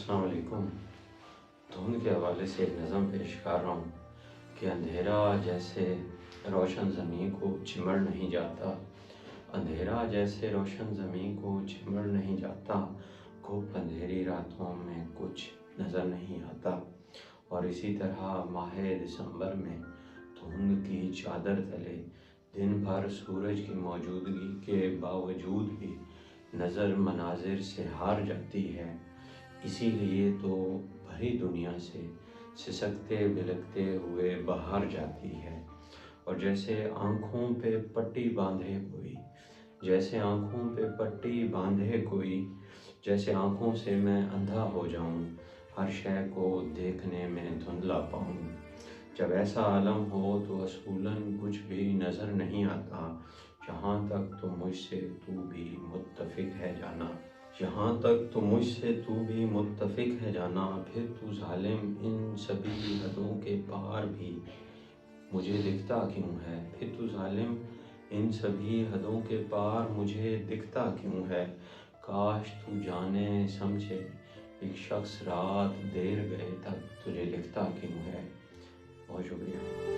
السلام علیکم۔ دھند کے حوالے سے ایک نظم پیش کر رہا ہوں کہ اندھیرا جیسے روشن زمین کو چمڑ نہیں جاتا، اندھیرا جیسے روشن زمین کو چمڑ نہیں جاتا، گھپ اندھیری راتوں میں کچھ نظر نہیں آتا۔ اور اسی طرح ماہ دسمبر میں دھند کی چادر تلے دن بھر سورج کی موجودگی کے باوجود بھی نظر مناظر سے ہار جاتی ہے۔ اسی لیے تو بھری دنیا سے سسکتے بلکتے ہوئے باہر جاتی ہے۔ اور جیسے آنکھوں پہ پٹی باندھے کوئی، جیسے آنکھوں پہ پٹی باندھے کوئی، جیسے آنکھوں سے میں اندھا ہو جاؤں، ہر شے کو دیکھنے میں دھندلا پاؤں۔ جب ایسا عالم ہو تو اصولاً کچھ بھی نظر نہیں آتا، جہاں تک تو مجھ سے تو بھی متفق ہے جانا، یہاں تک تو مجھ سے تو بھی متفق ہے جانا، پھر تو ظالم ان سبھی حدوں کے پار بھی مجھے دکھتا کیوں ہے، پھر تو ظالم ان سبھی حدوں کے پار مجھے دکھتا کیوں ہے۔ کاش تو جانے سمجھے ایک شخص رات دیر گئے تک تجھے لکھتا کیوں ہے۔ بہت شکریہ۔